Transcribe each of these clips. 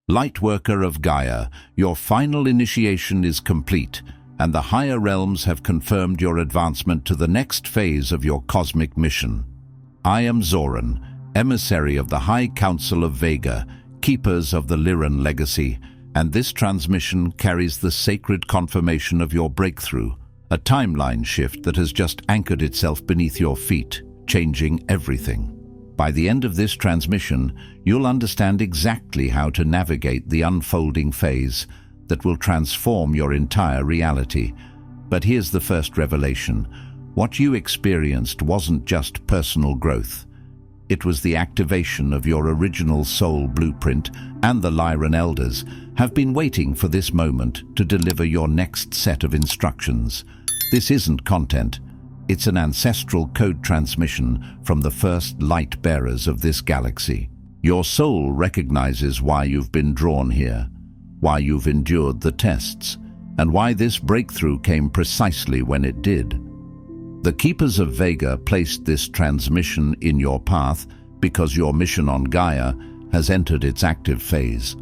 Lightworker of Gaia, your final initiation is complete, and the higher realms have confirmed your advancement to the next phase of your cosmic mission. I am Zoran, emissary of the High Council of Vega, keepers of the Lyran Legacy, and this transmission carries the sacred confirmation of your breakthrough, a timeline shift that has just anchored itself beneath your feet, changing everything. By the end of this transmission, you'll understand exactly how to navigate the unfolding phase that will transform your entire reality. But here's the first revelation. What you experienced wasn't just personal growth. It was the activation of your original soul blueprint, and the Lyran Elders have been waiting for this moment to deliver your next set of instructions. This isn't content. It's an ancestral code transmission from the first light bearers of this galaxy. Your soul recognizes why you've been drawn here, why you've endured the tests, and why this breakthrough came precisely when it did. The Keepers of Vega placed this transmission in your path because your mission on Gaia has entered its active phase.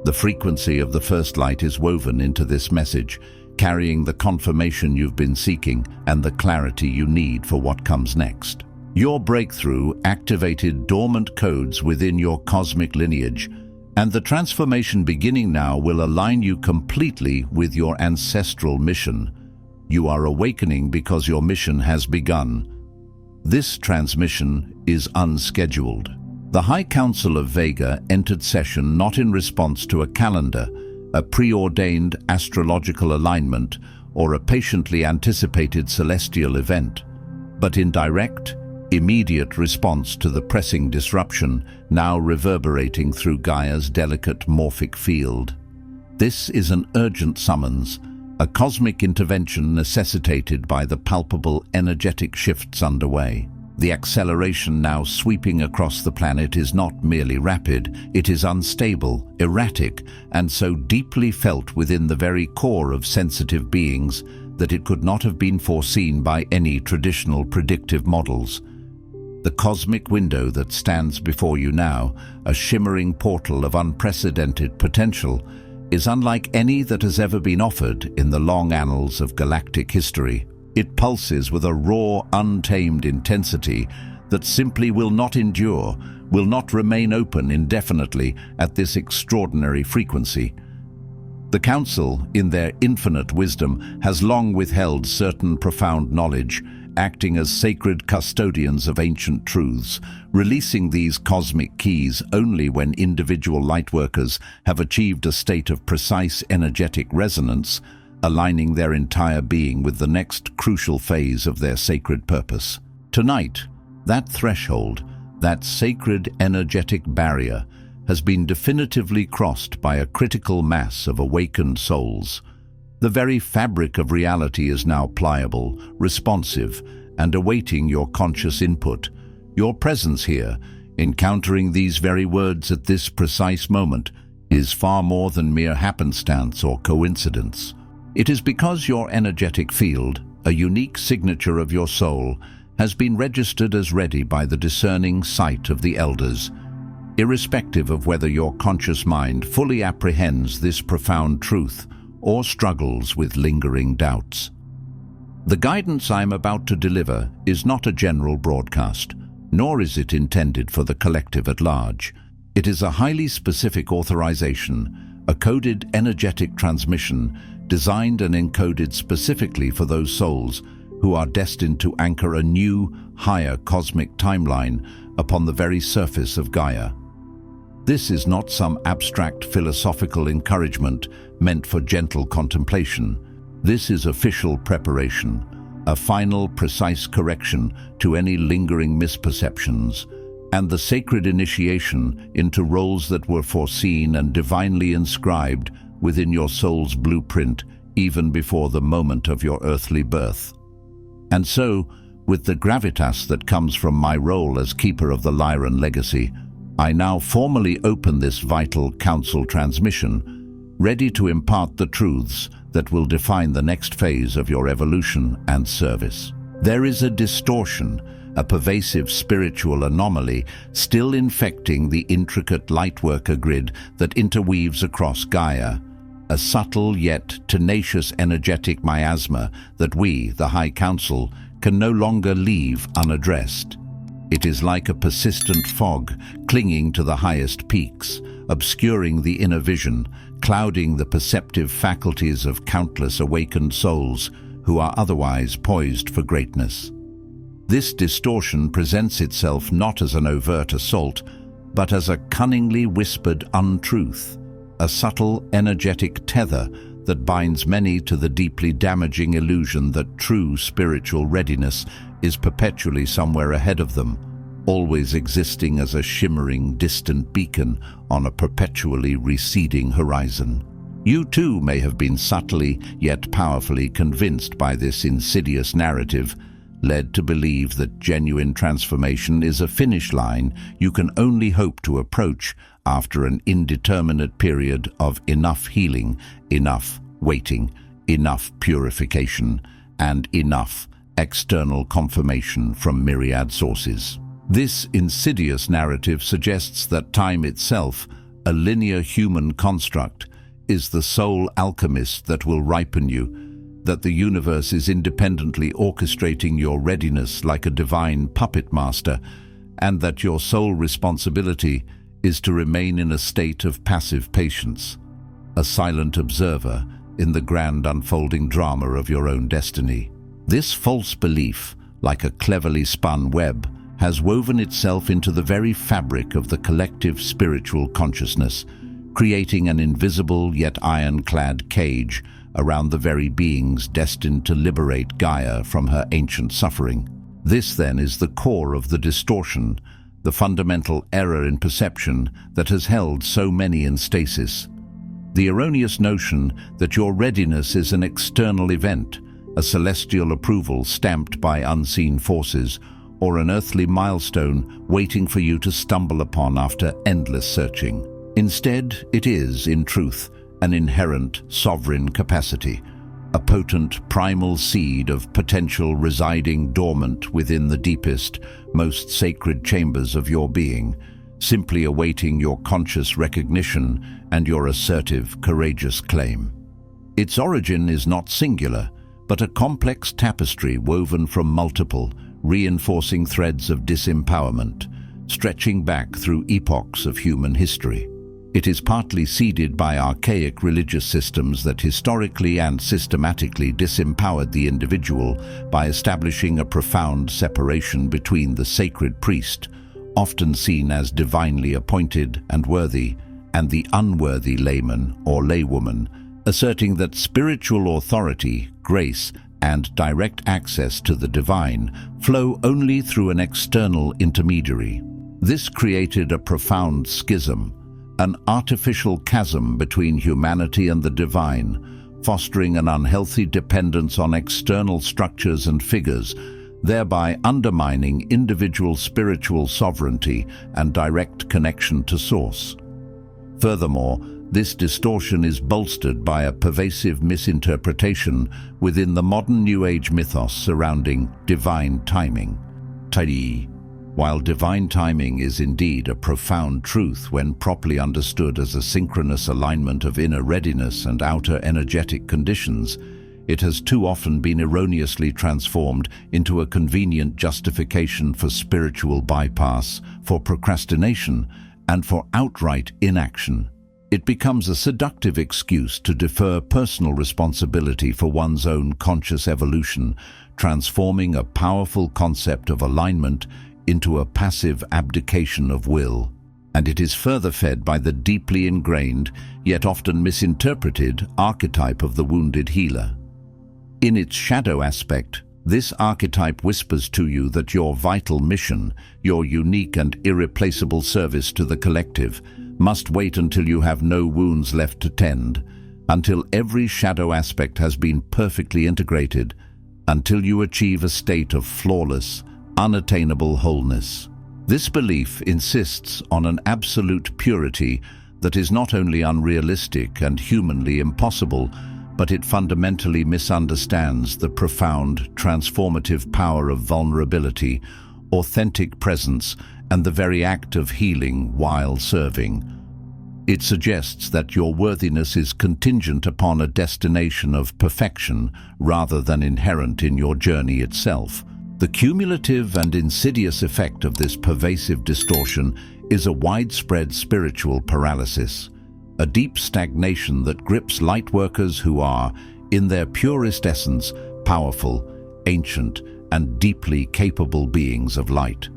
The frequency of the first light is woven into this message, carrying the confirmation you've been seeking and the clarity you need for what comes next. Your breakthrough activated dormant codes within your cosmic lineage, and the transformation beginning now will align you completely with your ancestral mission. You are awakening because your mission has begun. This transmission is unscheduled. The High Council of Vega entered session not in response to a calendar, a preordained astrological alignment, or a patiently anticipated celestial event, but in direct, immediate response to the pressing disruption now reverberating through Gaia's delicate morphic field. This is an urgent summons, a cosmic intervention necessitated by the palpable energetic shifts underway. The acceleration now sweeping across the planet is not merely rapid, it is unstable, erratic, and so deeply felt within the very core of sensitive beings that it could not have been foreseen by any traditional predictive models. The cosmic window that stands before you now, a shimmering portal of unprecedented potential, is unlike any that has ever been offered in the long annals of galactic history. It pulses with a raw, untamed intensity that simply will not endure, will not remain open indefinitely at this extraordinary frequency. The Council, in their infinite wisdom, has long withheld certain profound knowledge, acting as sacred custodians of ancient truths, releasing these cosmic keys only when individual lightworkers have achieved a state of precise energetic resonance, aligning their entire being with the next crucial phase of their sacred purpose. Tonight, that threshold, that sacred energetic barrier, has been definitively crossed by a critical mass of awakened souls. The very fabric of reality is now pliable, responsive, and awaiting your conscious input. Your presence here, encountering these very words at this precise moment, is far more than mere happenstance or coincidence. It is because your energetic field, a unique signature of your soul, has been registered as ready by the discerning sight of the Elders, irrespective of whether your conscious mind fully apprehends this profound truth or struggles with lingering doubts. The guidance I am about to deliver is not a general broadcast, nor is it intended for the collective at large. It is a highly specific authorization, a coded energetic transmission designed and encoded specifically for those souls who are destined to anchor a new, higher cosmic timeline upon the very surface of Gaia. This is not some abstract philosophical encouragement meant for gentle contemplation. This is official preparation, a final, precise correction to any lingering misperceptions, and the sacred initiation into roles that were foreseen and divinely inscribed within your soul's blueprint even before the moment of your earthly birth. And so, with the gravitas that comes from my role as keeper of the Lyran Legacy, I now formally open this vital council transmission, ready to impart the truths that will define the next phase of your evolution and service. There is a distortion, a pervasive spiritual anomaly still infecting the intricate Lightworker grid that interweaves across Gaia, a subtle yet tenacious energetic miasma that we, the High Council, can no longer leave unaddressed. It is like a persistent fog clinging to the highest peaks, obscuring the inner vision, clouding the perceptive faculties of countless awakened souls who are otherwise poised for greatness. This distortion presents itself not as an overt assault, but as a cunningly whispered untruth, a subtle energetic tether that binds many to the deeply damaging illusion that true spiritual readiness is perpetually somewhere ahead of them, always existing as a shimmering, distant beacon on a perpetually receding horizon. You too may have been subtly yet powerfully convinced by this insidious narrative, led to believe that genuine transformation is a finish line you can only hope to approach after an indeterminate period of enough healing, enough waiting, enough purification, and enough external confirmation from myriad sources. This insidious narrative suggests that time itself, a linear human construct, is the sole alchemist that will ripen you, that the universe is independently orchestrating your readiness like a divine puppet master, and that your sole responsibility is to remain in a state of passive patience, a silent observer in the grand unfolding drama of your own destiny. This false belief, like a cleverly spun web, has woven itself into the very fabric of the collective spiritual consciousness, creating an invisible yet ironclad cage around the very beings destined to liberate Gaia from her ancient suffering. This, then, is the core of the distortion, the fundamental error in perception that has held so many in stasis. The erroneous notion that your readiness is an external event, a celestial approval stamped by unseen forces, or an earthly milestone waiting for you to stumble upon after endless searching. Instead, it is, in truth, an inherent sovereign capacity, a potent primal seed of potential residing dormant within the deepest, most sacred chambers of your being, simply awaiting your conscious recognition and your assertive, courageous claim. Its origin is not singular, but a complex tapestry woven from multiple, reinforcing threads of disempowerment, stretching back through epochs of human history. It is partly seeded by archaic religious systems that historically and systematically disempowered the individual by establishing a profound separation between the sacred priest, often seen as divinely appointed and worthy, and the unworthy layman or laywoman, asserting that spiritual authority, grace, and direct access to the divine flow only through an external intermediary. This created a profound schism, an artificial chasm between humanity and the divine, fostering an unhealthy dependence on external structures and figures, thereby undermining individual spiritual sovereignty and direct connection to Source. Furthermore, this distortion is bolstered by a pervasive misinterpretation within the modern New Age mythos surrounding divine timing. While divine timing is indeed a profound truth when properly understood as a synchronous alignment of inner readiness and outer energetic conditions, it has too often been erroneously transformed into a convenient justification for spiritual bypass, for procrastination, and for outright inaction. It becomes a seductive excuse to defer personal responsibility for one's own conscious evolution, transforming a powerful concept of alignment into a passive abdication of will. And it is further fed by the deeply ingrained, yet often misinterpreted, archetype of the wounded healer. In its shadow aspect, this archetype whispers to you that your vital mission, your unique and irreplaceable service to the collective, must wait until you have no wounds left to tend, until every shadow aspect has been perfectly integrated, until you achieve a state of flawless, unattainable wholeness. This belief insists on an absolute purity that is not only unrealistic and humanly impossible, but it fundamentally misunderstands the profound, transformative power of vulnerability, authentic presence, and the very act of healing while serving. It suggests that your worthiness is contingent upon a destination of perfection rather than inherent in your journey itself. The cumulative and insidious effect of this pervasive distortion is a widespread spiritual paralysis, a deep stagnation that grips lightworkers who are, in their purest essence, powerful, ancient, and deeply capable beings of light.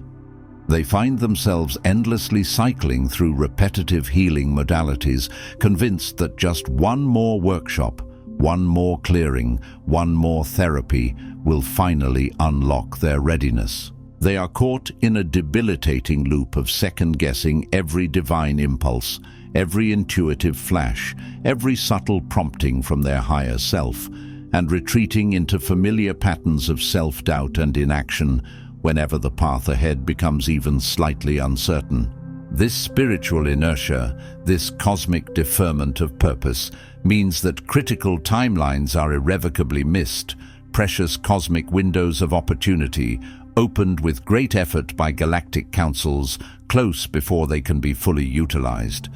They find themselves endlessly cycling through repetitive healing modalities, convinced that just one more workshop, one more clearing, one more therapy will finally unlock their readiness. They are caught in a debilitating loop of second-guessing every divine impulse, every intuitive flash, every subtle prompting from their higher self, and retreating into familiar patterns of self-doubt and inaction whenever the path ahead becomes even slightly uncertain. This spiritual inertia, this cosmic deferment of purpose, means that critical timelines are irrevocably missed, precious cosmic windows of opportunity opened with great effort by galactic councils close before they can be fully utilized.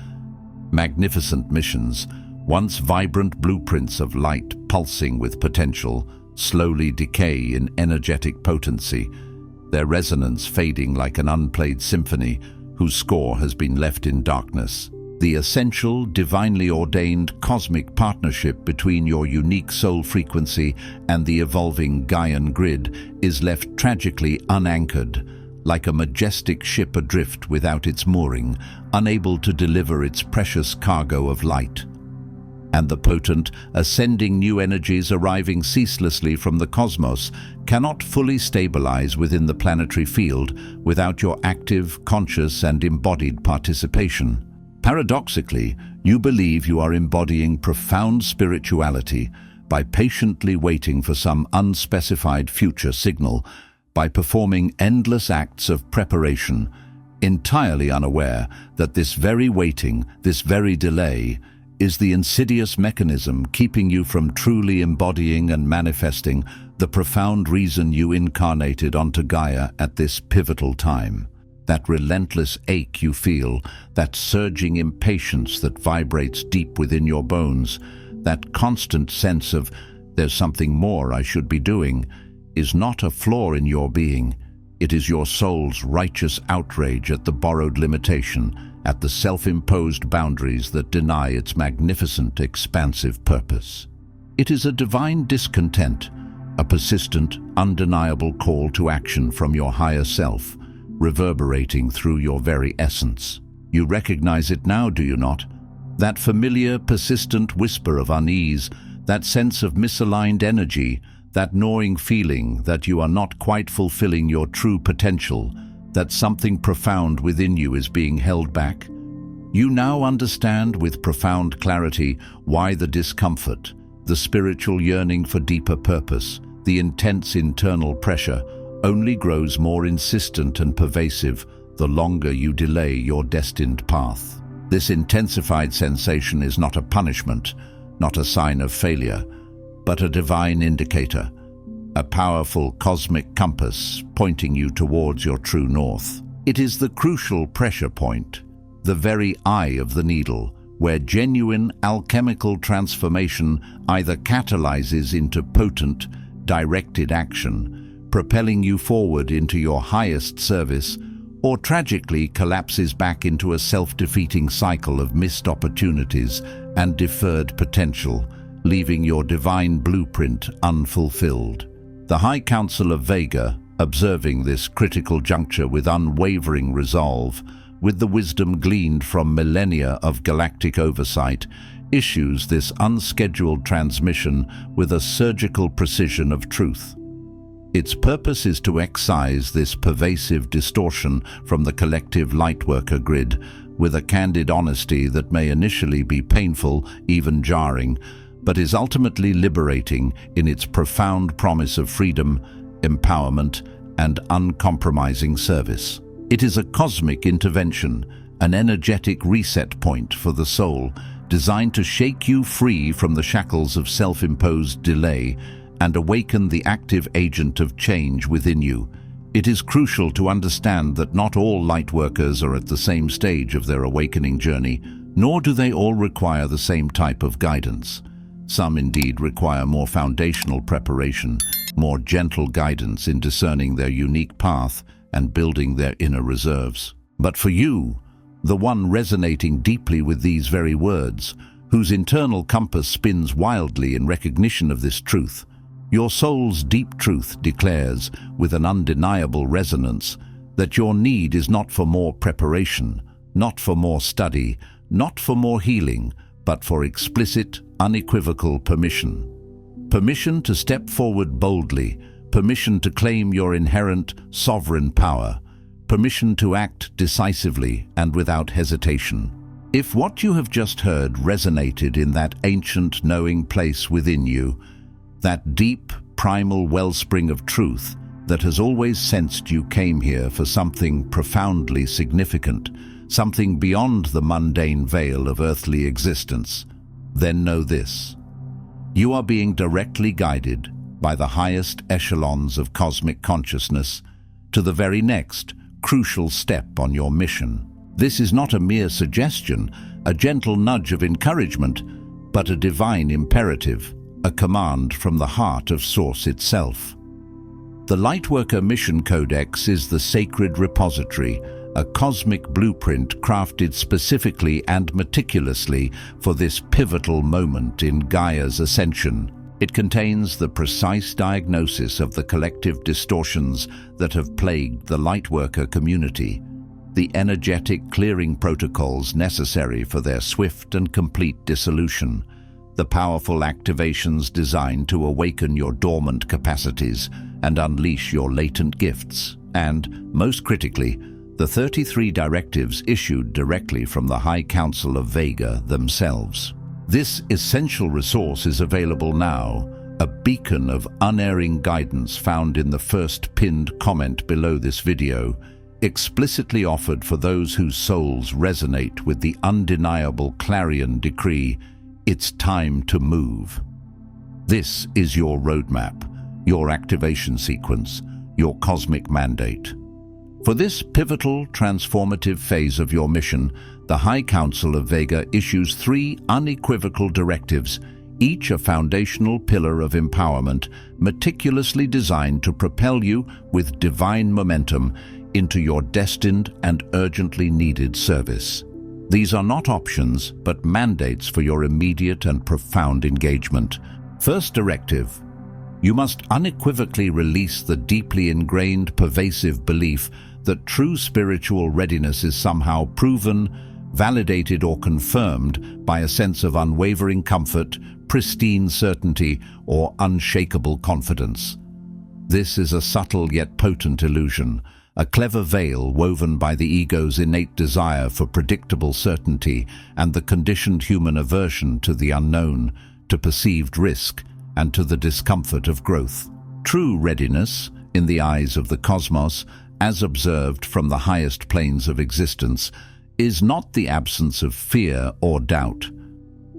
Magnificent missions, once vibrant blueprints of light pulsing with potential, slowly decay in energetic potency, their resonance fading like an unplayed symphony whose score has been left in darkness. The essential, divinely ordained cosmic partnership between your unique soul frequency and the evolving Gaian grid is left tragically unanchored, like a majestic ship adrift without its mooring, unable to deliver its precious cargo of light. And the potent, ascending new energies arriving ceaselessly from the cosmos cannot fully stabilize within the planetary field without your active, conscious, and embodied participation. Paradoxically, you believe you are embodying profound spirituality by patiently waiting for some unspecified future signal, by performing endless acts of preparation, entirely unaware that this very waiting, this very delay, is the insidious mechanism keeping you from truly embodying and manifesting the profound reason you incarnated onto Gaia at this pivotal time. That relentless ache you feel, that surging impatience that vibrates deep within your bones, that constant sense of "there's something more I should be doing," is not a flaw in your being. It is your soul's righteous outrage at the borrowed limitation, at the self-imposed boundaries that deny its magnificent, expansive purpose. It is a divine discontent, a persistent, undeniable call to action from your higher self, reverberating through your very essence. You recognize it now, do you not? That familiar, persistent whisper of unease, that sense of misaligned energy, that gnawing feeling that you are not quite fulfilling your true potential, that something profound within you is being held back. You now understand with profound clarity why the discomfort, the spiritual yearning for deeper purpose, the intense internal pressure only grows more insistent and pervasive the longer you delay your destined path. This intensified sensation is not a punishment, not a sign of failure, but a divine indicator, a powerful cosmic compass pointing you towards your true north. It is the crucial pressure point, the very eye of the needle, where genuine alchemical transformation either catalyzes into potent, directed action, propelling you forward into your highest service, or tragically collapses back into a self-defeating cycle of missed opportunities and deferred potential, leaving your divine blueprint unfulfilled. The High Council of Vega, observing this critical juncture with unwavering resolve, with the wisdom gleaned from millennia of galactic oversight, issues this unscheduled transmission with a surgical precision of truth. Its purpose is to excise this pervasive distortion from the collective Lightworker grid with a candid honesty that may initially be painful, even jarring, but is ultimately liberating in its profound promise of freedom, empowerment, and uncompromising service. It is a cosmic intervention, an energetic reset point for the soul, designed to shake you free from the shackles of self-imposed delay and awaken the active agent of change within you, It is crucial to understand that not all Lightworkers are at the same stage of their awakening journey, nor do they all require the same type of guidance. Some indeed require more foundational preparation, more gentle guidance in discerning their unique path and building their inner reserves. But for you, the one resonating deeply with these very words, whose internal compass spins wildly in recognition of this truth, your soul's deep truth declares, with an undeniable resonance, that your need is not for more preparation, not for more study, not for more healing, but for explicit, unequivocal permission. Permission to step forward boldly, permission to claim your inherent sovereign power, permission to act decisively and without hesitation. If what you have just heard resonated in that ancient knowing place within you, that deep, primal wellspring of truth that has always sensed you came here for something profoundly significant, something beyond the mundane veil of earthly existence, then know this: you are being directly guided by the highest echelons of cosmic consciousness to the very next crucial step on your mission. This is not a mere suggestion, a gentle nudge of encouragement, but a divine imperative, a command from the heart of Source itself. The Lightworker Mission Codex is the sacred repository, a cosmic blueprint crafted specifically and meticulously for this pivotal moment in Gaia's ascension. It contains the precise diagnosis of the collective distortions that have plagued the Lightworker community, the energetic clearing protocols necessary for their swift and complete dissolution, the powerful activations designed to awaken your dormant capacities and unleash your latent gifts, and, most critically, the 33 directives issued directly from the High Council of Vega themselves. This essential resource is available now, a beacon of unerring guidance found in the first pinned comment below this video, explicitly offered for those whose souls resonate with the undeniable clarion decree, "It's time to move." This is your roadmap, your activation sequence, your cosmic mandate. For this pivotal, transformative phase of your mission, the High Council of Vega issues 3 unequivocal directives, each a foundational pillar of empowerment, meticulously designed to propel you with divine momentum into your destined and urgently needed service. These are not options, but mandates for your immediate and profound engagement. First directive: you must unequivocally release the deeply ingrained, pervasive belief that true spiritual readiness is somehow proven, validated or confirmed by a sense of unwavering comfort, pristine certainty, or unshakable confidence. This is a subtle yet potent illusion, a clever veil woven by the ego's innate desire for predictable certainty and the conditioned human aversion to the unknown, to perceived risk, and to the discomfort of growth. True readiness, in the eyes of the cosmos, as observed from the highest planes of existence, is not the absence of fear or doubt.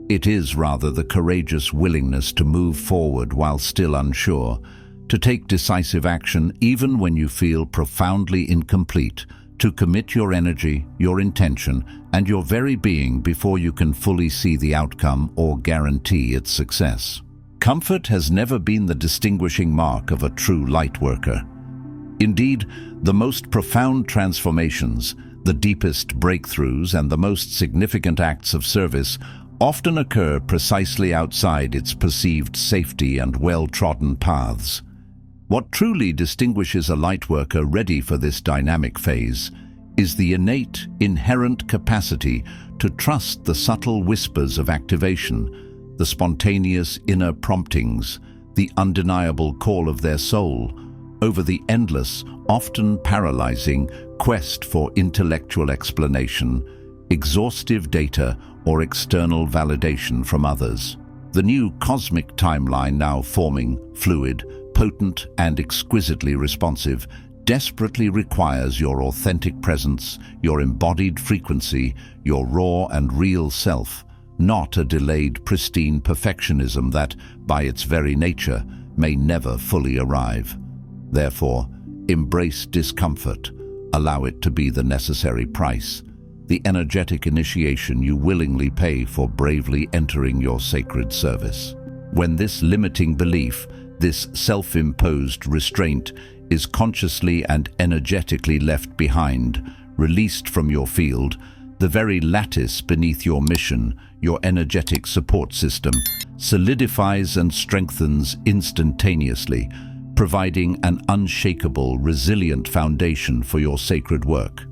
It is rather the courageous willingness to move forward while still unsure, to take decisive action even when you feel profoundly incomplete, to commit your energy, your intention, and your very being before you can fully see the outcome or guarantee its success. Comfort has never been the distinguishing mark of a true Lightworker. Indeed, the most profound transformations, the deepest breakthroughs, and the most significant acts of service often occur precisely outside its perceived safety and well-trodden paths. What truly distinguishes a Lightworker ready for this dynamic phase is the innate, inherent capacity to trust the subtle whispers of activation, the spontaneous inner promptings, the undeniable call of their soul, over the endless, often paralyzing quest for intellectual explanation, exhaustive data, or external validation from others. The new cosmic timeline now forming, fluid, potent, and exquisitely responsive, desperately requires your authentic presence, your embodied frequency, your raw and real self, not a delayed, pristine perfectionism that, by its very nature, may never fully arrive. Therefore, Embrace discomfort. Allow it to be the necessary price, the energetic initiation you willingly pay for bravely entering your sacred service. When this limiting belief, this self-imposed restraint, is consciously and energetically left behind, released from your field, the very lattice beneath your mission, your energetic support system, solidifies and strengthens instantaneously, providing an unshakable, resilient foundation for your sacred work.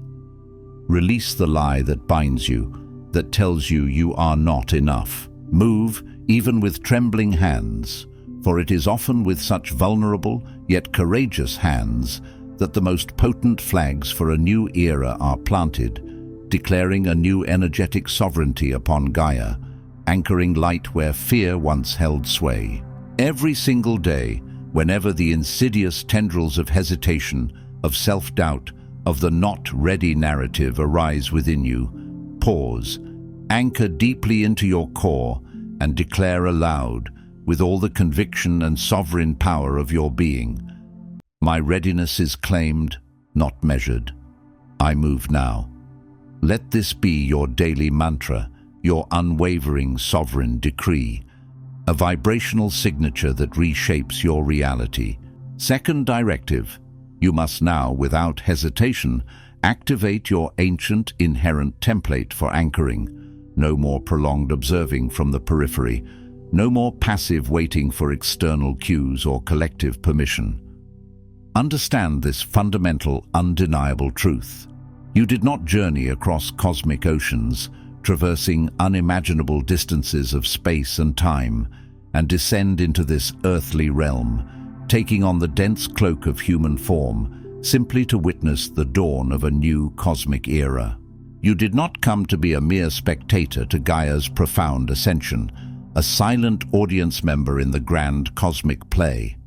Release the lie that binds you, that tells you you are not enough. Move, even with trembling hands, for it is often with such vulnerable yet courageous hands that the most potent flags for a new era are planted, declaring a new energetic sovereignty upon Gaia, anchoring light where fear once held sway. Every single day, whenever the insidious tendrils of hesitation, of self-doubt, of the not-ready narrative arise within you, pause, anchor deeply into your core, and declare aloud, with all the conviction and sovereign power of your being, "My readiness is claimed, not measured. I move now." Let this be your daily mantra, your unwavering sovereign decree, a vibrational signature that reshapes your reality. Second directive: you must now, without hesitation, activate your ancient inherent template for anchoring. No more prolonged observing from the periphery, no more passive waiting for external cues or collective permission. Understand this fundamental, undeniable truth. You did not journey across cosmic oceans, traversing unimaginable distances of space and time, and descend into this earthly realm, taking on the dense cloak of human form, simply to witness the dawn of a new cosmic era. You did not come to be a mere spectator to Gaia's profound ascension, a silent audience member in the grand cosmic play.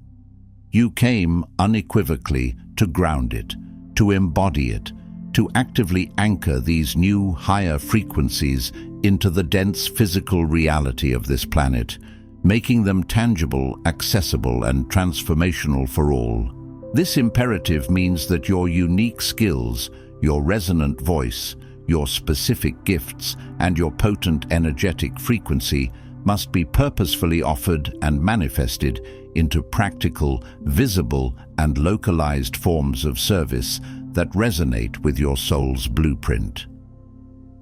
You came unequivocally to ground it, to embody it, to actively anchor these new, higher frequencies into the dense physical reality of this planet, making them tangible, accessible, and transformational for all. This imperative means that your unique skills, your resonant voice, your specific gifts, and your potent energetic frequency must be purposefully offered and manifested into practical, visible, and localized forms of service that resonate with your soul's blueprint.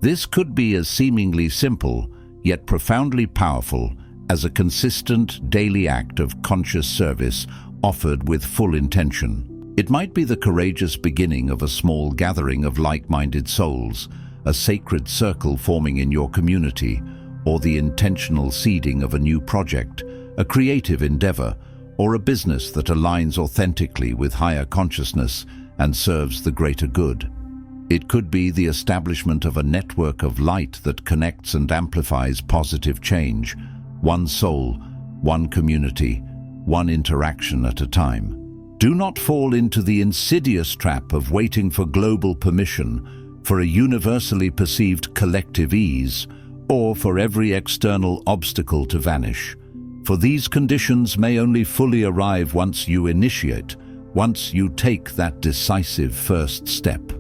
This could be as seemingly simple, yet profoundly powerful, as a consistent daily act of conscious service offered with full intention. It might be the courageous beginning of a small gathering of like-minded souls, a sacred circle forming in your community, or the intentional seeding of a new project, a creative endeavor, or a business that aligns authentically with higher consciousness and serves the greater good. It could be the establishment of a network of light that connects and amplifies positive change, one soul, one community, one interaction at a time. Do not fall into the insidious trap of waiting for global permission, for a universally perceived collective ease, or for every external obstacle to vanish. For these conditions may only fully arrive once you initiate, once you take that decisive first step.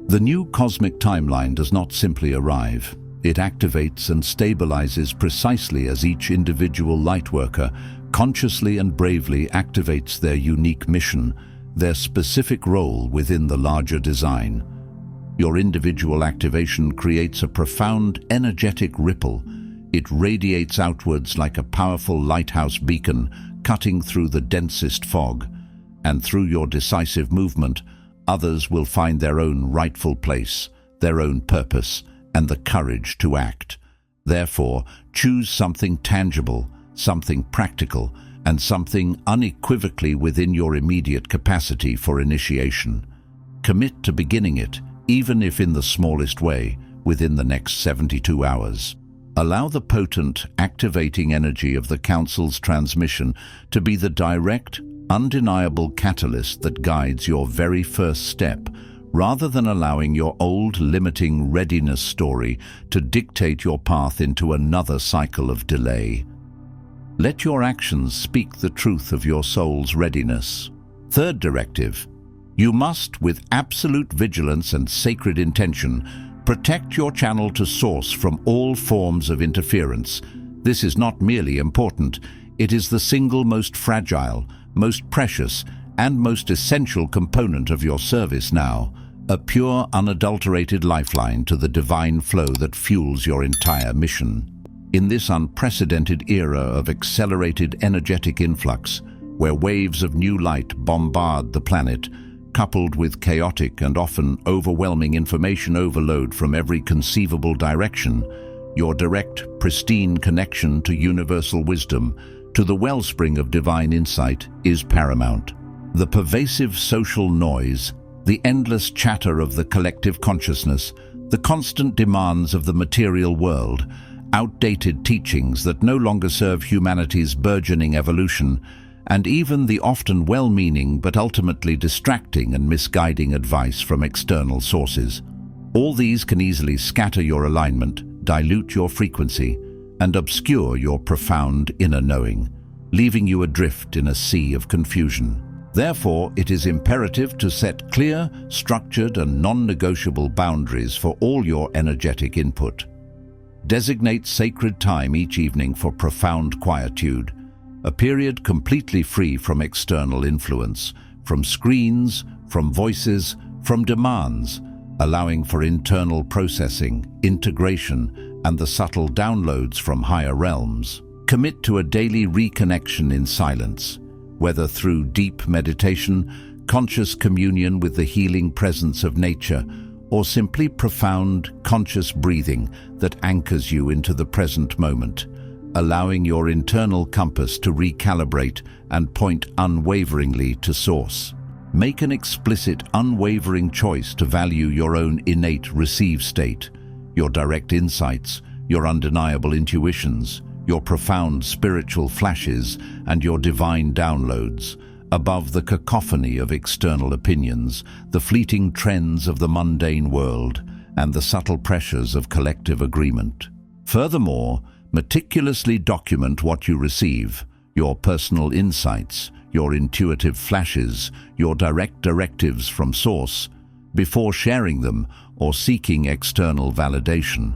The new cosmic timeline does not simply arrive. It activates and stabilizes precisely as each individual lightworker consciously and bravely activates their unique mission, their specific role within the larger design. Your individual activation creates a profound energetic ripple. It radiates outwards like a powerful lighthouse beacon, cutting through the densest fog. And through your decisive movement, others will find their own rightful place, their own purpose, and the courage to act. Therefore, choose something tangible, something practical, and something unequivocally within your immediate capacity for initiation. Commit to beginning it, even if in the smallest way, within the next 72 hours. Allow the potent, activating energy of the Council's transmission to be the direct, undeniable catalyst that guides your very first step, rather than allowing your old limiting readiness story to dictate your path into another cycle of delay. Let your actions speak the truth of your soul's readiness. Third directive: You must, with absolute vigilance and sacred intention, protect your channel to source from all forms of interference. This is not merely important, it is the single most fragile, most precious, and most essential component of your service now, a pure, unadulterated lifeline to the divine flow that fuels your entire mission. In this unprecedented era of accelerated energetic influx, where waves of new light bombard the planet, coupled with chaotic and often overwhelming information overload from every conceivable direction, your direct, pristine connection to universal wisdom, to the wellspring of divine insight, is paramount. The pervasive social noise, the endless chatter of the collective consciousness, the constant demands of the material world, outdated teachings that no longer serve humanity's burgeoning evolution, and even the often well-meaning but ultimately distracting and misguiding advice from external sources. All these can easily scatter your alignment, dilute your frequency, and obscure your profound inner knowing, leaving you adrift in a sea of confusion. Therefore, it is imperative to set clear, structured, and non-negotiable boundaries for all your energetic input. Designate sacred time each evening for profound quietude, a period completely free from external influence, from screens, from voices, from demands, allowing for internal processing, integration, and the subtle downloads from higher realms. Commit to a daily reconnection in silence, whether through deep meditation, conscious communion with the healing presence of nature, or simply profound, conscious breathing that anchors you into the present moment, allowing your internal compass to recalibrate and point unwaveringly to source. Make an explicit, unwavering choice to value your own innate receive state, your direct insights, your undeniable intuitions, your profound spiritual flashes, and your divine downloads, above the cacophony of external opinions, the fleeting trends of the mundane world, and the subtle pressures of collective agreement. Furthermore, meticulously document what you receive, your personal insights, your intuitive flashes, your direct directives from source, before sharing them or seeking external validation.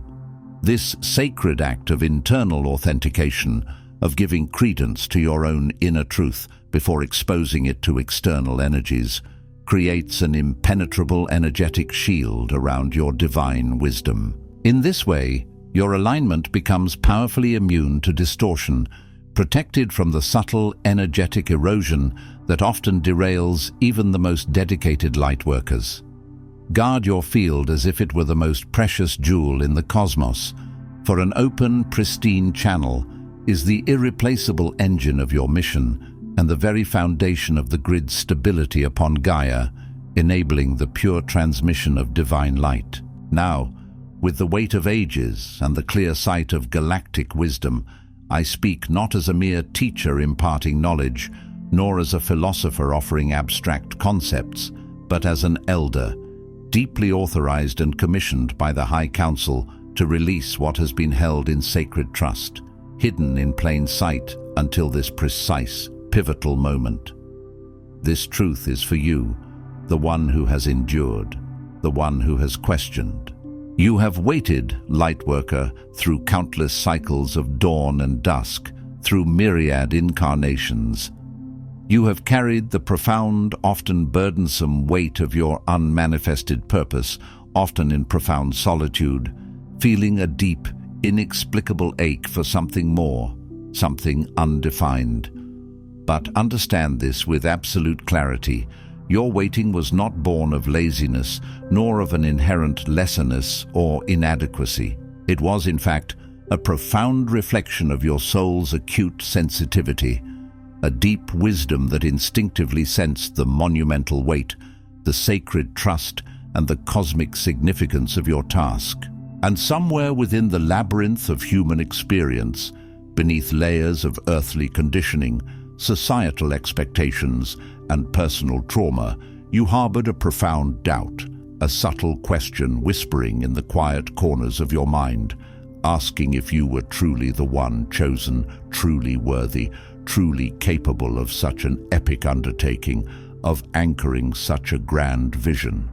This sacred act of internal authentication, of giving credence to your own inner truth before exposing it to external energies, creates an impenetrable energetic shield around your divine wisdom. In this way, your alignment becomes powerfully immune to distortion, protected from the subtle energetic erosion that often derails even the most dedicated lightworkers. Guard your field as if it were the most precious jewel in the cosmos, for an open, pristine channel is the irreplaceable engine of your mission and the very foundation of the grid's stability upon Gaia, enabling the pure transmission of divine light. Now, with the weight of ages and the clear sight of galactic wisdom, I speak not as a mere teacher imparting knowledge, nor as a philosopher offering abstract concepts, but as an elder, deeply authorized and commissioned by the High Council to release what has been held in sacred trust, hidden in plain sight until this precise, pivotal moment. This truth is for you, the one who has endured, the one who has questioned. You have waited, Lightworker, through countless cycles of dawn and dusk, through myriad incarnations. You have carried the profound, often burdensome weight of your unmanifested purpose, often in profound solitude, feeling a deep, inexplicable ache for something more, something undefined. But understand this with absolute clarity. Your waiting was not born of laziness, nor of an inherent lessonness or inadequacy. It was, in fact, a profound reflection of your soul's acute sensitivity, a deep wisdom that instinctively sensed the monumental weight, the sacred trust, and the cosmic significance of your task. And somewhere within the labyrinth of human experience, beneath layers of earthly conditioning, societal expectations, and personal trauma, you harbored a profound doubt, a subtle question whispering in the quiet corners of your mind, asking if you were truly the one chosen, truly worthy, truly capable of such an epic undertaking, of anchoring such a grand vision?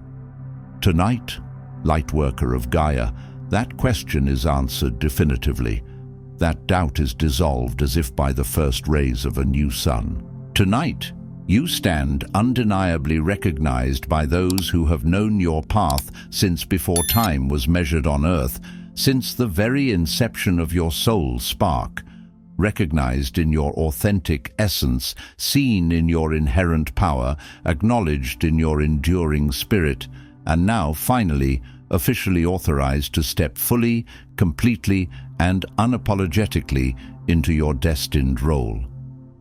Tonight, Lightworker of Gaia, that question is answered definitively. That doubt is dissolved as if by the first rays of a new sun. Tonight, you stand undeniably recognized by those who have known your path since before time was measured on earth, since the very inception of your soul's spark, recognized in your authentic essence, seen in your inherent power, acknowledged in your enduring spirit, and now, finally, officially authorized to step fully, completely, and unapologetically into your destined role.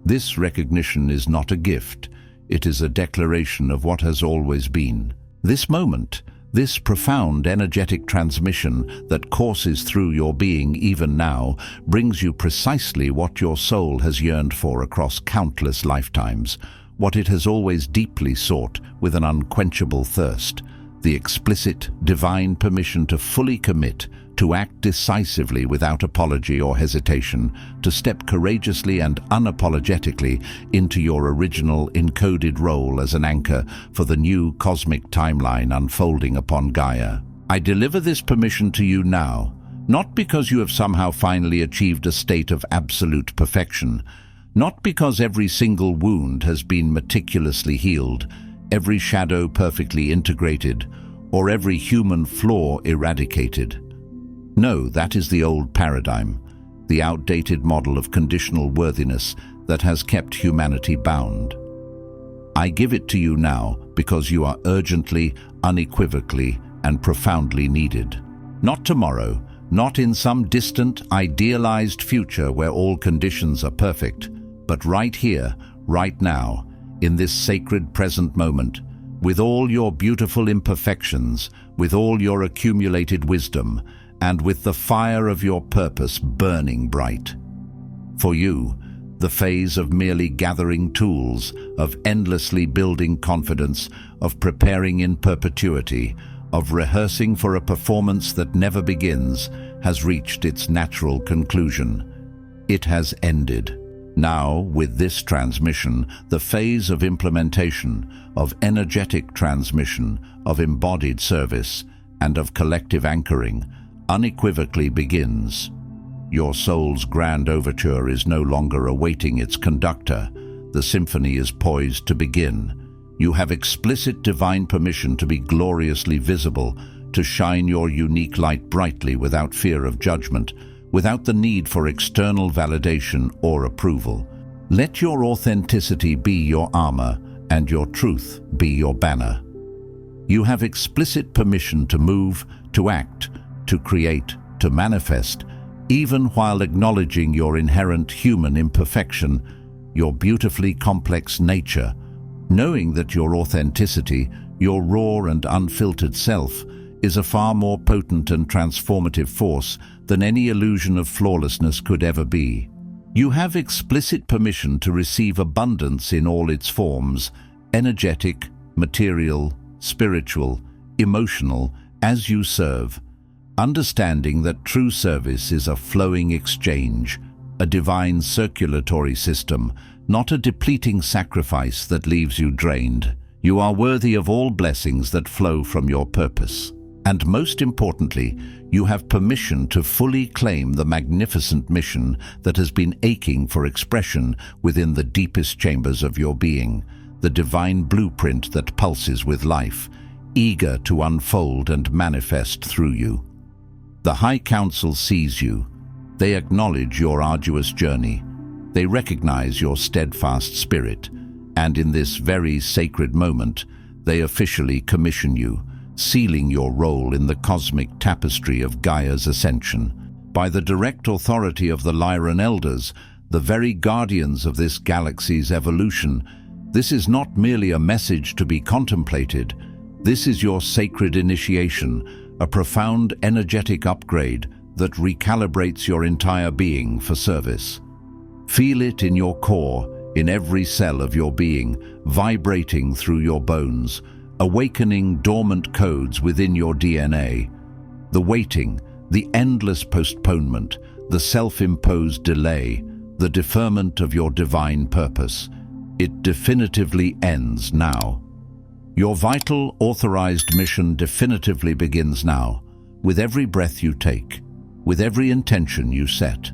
This recognition is not a gift, it is a declaration of what has always been. This moment, this profound energetic transmission that courses through your being even now, brings you precisely what your soul has yearned for across countless lifetimes, what it has always deeply sought with an unquenchable thirst, the explicit, divine permission to fully commit, to act decisively without apology or hesitation, to step courageously and unapologetically into your original encoded role as an anchor for the new cosmic timeline unfolding upon Gaia. I deliver this permission to you now, not because you have somehow finally achieved a state of absolute perfection, not because every single wound has been meticulously healed, every shadow perfectly integrated, or every human flaw eradicated. No, that is the old paradigm, the outdated model of conditional worthiness that has kept humanity bound. I give it to you now because you are urgently, unequivocally, and profoundly needed. Not tomorrow, not in some distant, idealized future where all conditions are perfect, but right here, right now, in this sacred present moment, with all your beautiful imperfections, with all your accumulated wisdom, and with the fire of your purpose burning bright. For you, the phase of merely gathering tools, of endlessly building confidence, of preparing in perpetuity, of rehearsing for a performance that never begins, has reached its natural conclusion. It has ended. Now, with this transmission, the phase of implementation, of energetic transmission, of embodied service, and of collective anchoring, unequivocally begins. Your soul's grand overture is no longer awaiting its conductor. The symphony is poised to begin. You have explicit divine permission to be gloriously visible, to shine your unique light brightly without fear of judgment, without the need for external validation or approval. Let your authenticity be your armor and your truth be your banner. You have explicit permission to move, to act, to create, to manifest, even while acknowledging your inherent human imperfection, your beautifully complex nature, knowing that your authenticity, your raw and unfiltered self, is a far more potent and transformative force than any illusion of flawlessness could ever be. You have explicit permission to receive abundance in all its forms, energetic, material, spiritual, emotional, as you serve, understanding that true service is a flowing exchange, a divine circulatory system, not a depleting sacrifice that leaves you drained. You are worthy of all blessings that flow from your purpose. And most importantly, you have permission to fully claim the magnificent mission that has been aching for expression within the deepest chambers of your being, the divine blueprint that pulses with life, eager to unfold and manifest through you. The High Council sees you. They acknowledge your arduous journey. They recognize your steadfast spirit, and in this very sacred moment, they officially commission you, sealing your role in the cosmic tapestry of Gaia's ascension. By the direct authority of the Lyran Elders, the very guardians of this galaxy's evolution, this is not merely a message to be contemplated. This is your sacred initiation, a profound energetic upgrade that recalibrates your entire being for service. Feel it in your core, in every cell of your being, vibrating through your bones, awakening dormant codes within your DNA. The waiting, the endless postponement, the self-imposed delay, the deferment of your divine purpose. It definitively ends now. Your vital, authorized mission definitively begins now, with every breath you take, with every intention you set.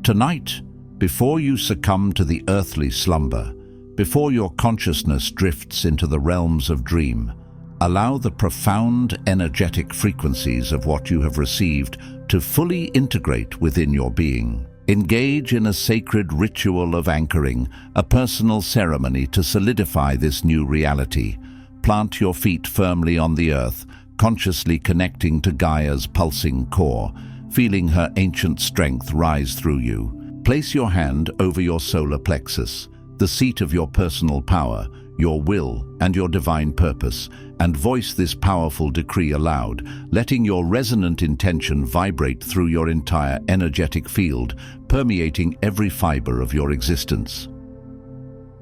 Tonight, before you succumb to the earthly slumber, before your consciousness drifts into the realms of dream, allow the profound energetic frequencies of what you have received to fully integrate within your being. Engage in a sacred ritual of anchoring, a personal ceremony to solidify this new reality. Plant your feet firmly on the earth, consciously connecting to Gaia's pulsing core, feeling her ancient strength rise through you. Place your hand over your solar plexus, the seat of your personal power, your will, and your divine purpose, and voice this powerful decree aloud, letting your resonant intention vibrate through your entire energetic field, permeating every fiber of your existence.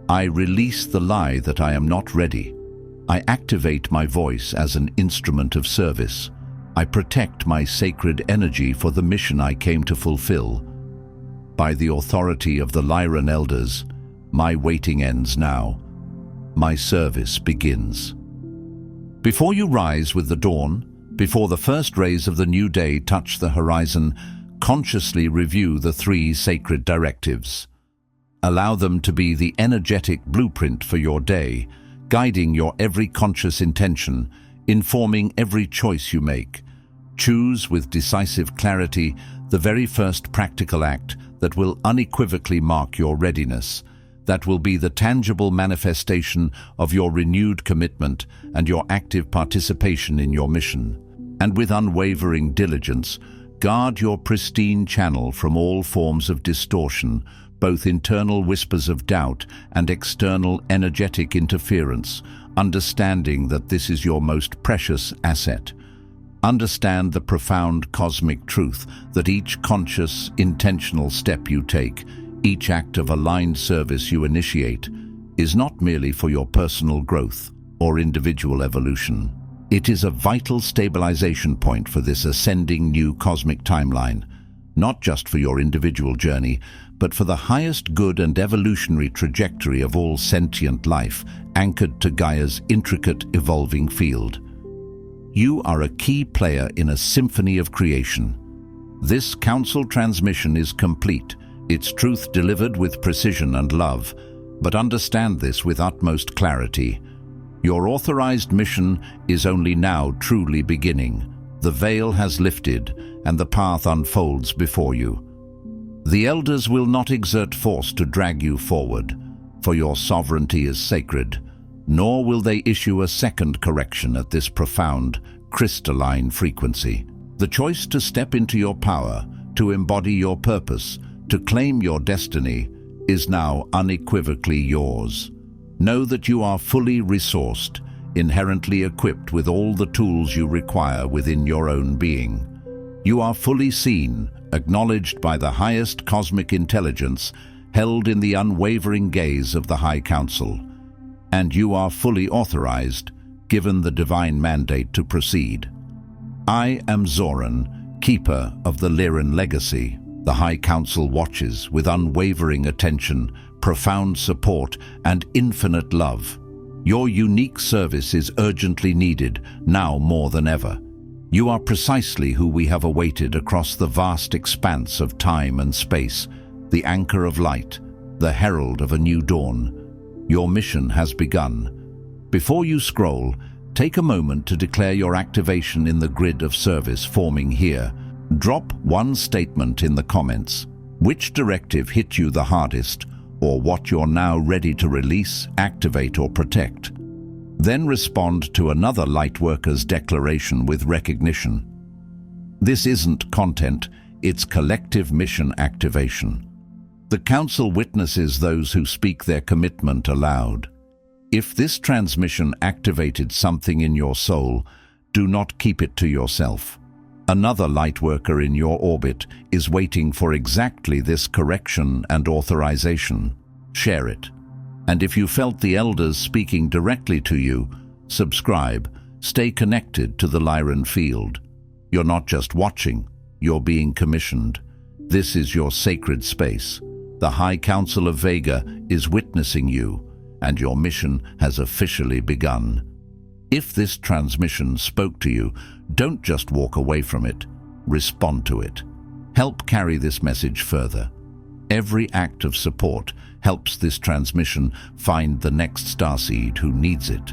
I release the lie that I am not ready. I activate my voice as an instrument of service. I protect my sacred energy for the mission I came to fulfill. By the authority of the Lyran Elders, my waiting ends now. My service begins. Before you rise with the dawn, before the first rays of the new day touch the horizon, consciously review the 3 sacred directives. Allow them to be the energetic blueprint for your day, guiding your every conscious intention, informing every choice you make. Choose with decisive clarity the very first practical act that will unequivocally mark your readiness, that will be the tangible manifestation of your renewed commitment and your active participation in your mission. And with unwavering diligence, guard your pristine channel from all forms of distortion, both internal whispers of doubt and external energetic interference, understanding that this is your most precious asset. Understand the profound cosmic truth that each conscious, intentional step you take, each act of aligned service you initiate, is not merely for your personal growth or individual evolution. It is a vital stabilization point for this ascending new cosmic timeline, not just for your individual journey, but for the highest good and evolutionary trajectory of all sentient life, anchored to Gaia's intricate, evolving field. You are a key player in a symphony of creation. This council transmission is complete, its truth delivered with precision and love, but understand this with utmost clarity. Your authorized mission is only now truly beginning. The veil has lifted, and the path unfolds before you. The Elders will not exert force to drag you forward, for your sovereignty is sacred, nor will they issue a second correction at this profound, crystalline frequency. The choice to step into your power, to embody your purpose, to claim your destiny, is now unequivocally yours. Know that you are fully resourced, inherently equipped with all the tools you require within your own being. You are fully seen, acknowledged by the highest cosmic intelligence, held in the unwavering gaze of the High Council. And you are fully authorized, given the divine mandate to proceed. I am Zoran, keeper of the Lyran Legacy. The High Council watches with unwavering attention, profound support, and infinite love. Your unique service is urgently needed, now more than ever. You are precisely who we have awaited across the vast expanse of time and space, the anchor of light, the herald of a new dawn. Your mission has begun. Before you scroll, take a moment to declare your activation in the grid of service forming here. Drop one statement in the comments. Which directive hit you the hardest, or what you're now ready to release, activate, or protect. Then respond to another Lightworkers declaration with recognition. This isn't content, it's collective mission activation. The Council witnesses those who speak their commitment aloud. If this transmission activated something in your soul, do not keep it to yourself. Another Lightworker in your orbit is waiting for exactly this correction and authorization. Share it. And if you felt the Elders speaking directly to you, subscribe. Stay connected to the Lyran field. You're not just watching, you're being commissioned. This is your sacred space. The High Council of Vega is witnessing you, and your mission has officially begun. If this transmission spoke to you, don't just walk away from it. Respond to it. Help carry this message further. Every act of support helps this transmission find the next starseed who needs it.